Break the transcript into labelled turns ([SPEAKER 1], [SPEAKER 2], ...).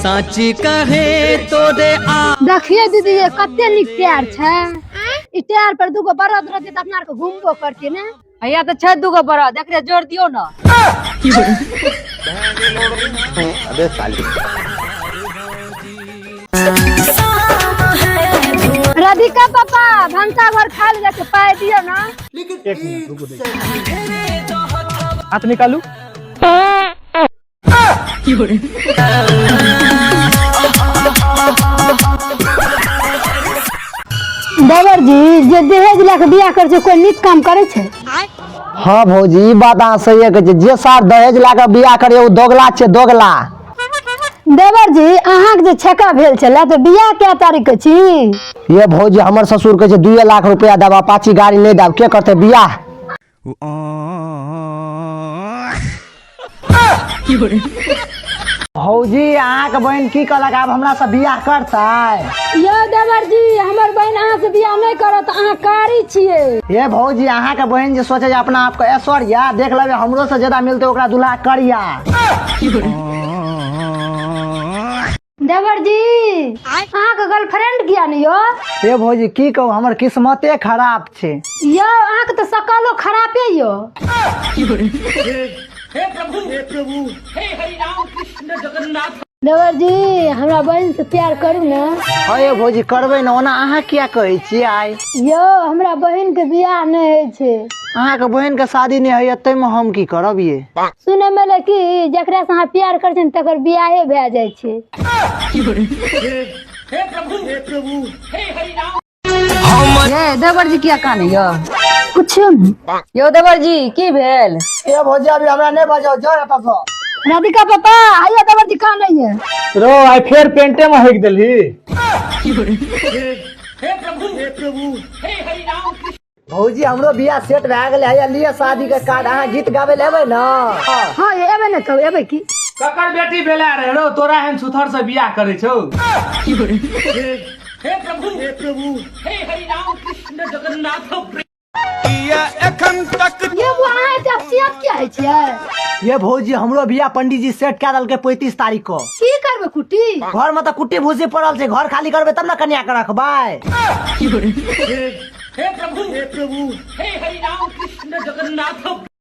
[SPEAKER 1] साची कहे तोरे आ
[SPEAKER 2] देखिए दीदी ये कते निक टायर छे। ई टायर पर दुगो बरद रहते त अपना को घूमबो करते ने।
[SPEAKER 3] भैया तो छे दुगो बरद एकरे जोड़ दियो ना।
[SPEAKER 4] अबे साली
[SPEAKER 2] राधिका पापा भंसा घर खाली जाके पाए दियो ना।
[SPEAKER 4] एक मिनट रुको दे हाथ निकालू
[SPEAKER 2] देवर जी जे दहेज लेके बियाह करे छे कोई नीक काम करे छे।
[SPEAKER 5] हाँ भौजी ई बात अहाँ सही कहै छी। जे सार दहेज लाके बियाह करे ओ दोगला छै दोगला।
[SPEAKER 2] देवर जी अहाँ के जे छेका भेल छले तो बियाह क्या तारीख के छी?
[SPEAKER 5] ये भौजी हमर ससुर कहै छै 2 लाख रुपया देबा पाछी गाड़ी नहीं देब के करते बियाह। भौजी अहाँ के बहन की कहलक आब हमरा से बियाह करतै?
[SPEAKER 2] यो देवर जी हमर बहन अहाँ से बियाह नहीं करत अहाँ कारी छिए।
[SPEAKER 5] ये भौजी अहाँ के बहन जे सोचे अपना आप के ऐश्वर्या देख लेबे हमरो से ज्यादा मिलते ओकरा दूल्हा करिया।
[SPEAKER 2] देवर जी अहाँ के गर्लफ्रेंड किया नहीं यो?
[SPEAKER 5] ये भौजी की कहू हमर किस्मते खराब छै।
[SPEAKER 2] यो अहाँ के तो सकलो खराबे यो।
[SPEAKER 1] हे प्रभु हे हरि राम कृष्ण जगन्नाथ।
[SPEAKER 2] देवर जी हमरा बहन से प्यार करू ना।
[SPEAKER 5] हाँ ये भौजी करबै ना ओना अहाँ किया कहै छियै आइ?
[SPEAKER 2] यो हमरा बहन के बियाह नहीं है छे।
[SPEAKER 5] अहाँ के बहन के शादी नहीं है तै में हम की करब ये?
[SPEAKER 2] सुने में कि जकरा से अहाँ प्यार कर छन तकर बियाहे भए जाय छे।
[SPEAKER 1] हे प्रभु हे हरि राम।
[SPEAKER 3] ये देवर जी क्या कहानी यो?
[SPEAKER 2] कुछ नहीं।
[SPEAKER 3] यो देवर जी की भेल?
[SPEAKER 5] ये भौजी अभी हमरा नहीं बजाओ जाओ एतऽ से।
[SPEAKER 2] राधिका पापा आइए देवर जी कहाँ नहीं है?
[SPEAKER 4] रो आई फेर पेंटे में हेक देलही।
[SPEAKER 1] हे प्रभु हे हरि राम कृष्ण।
[SPEAKER 5] भौजी हमरो बियाह सेट भए गेलै है लिए शादी के कार्ड अहाँ गीत गावे लेबै ना?
[SPEAKER 2] हाँ ये एबे न तो एबे की
[SPEAKER 4] ककर बेटी भेला रे रो तोरा हन सुथर से बियाह करे छौ।
[SPEAKER 1] हे प्रभु हे हरि राम कृष्ण जगन्नाथ।
[SPEAKER 2] ये वो अहाँ एते अपसियत क्या है छे?
[SPEAKER 5] ये भौजी हमरो बियाह पंडित जी सेट कए देलकै 35 तारीख को।
[SPEAKER 2] की करबे कुटी?
[SPEAKER 5] घर में तो कुट्टी भूसी पड़ल छै घर खाली करबै तब ना कन्या के रखबै।
[SPEAKER 1] हे प्रभु हे हरि राम कृष्ण जगन्नाथ।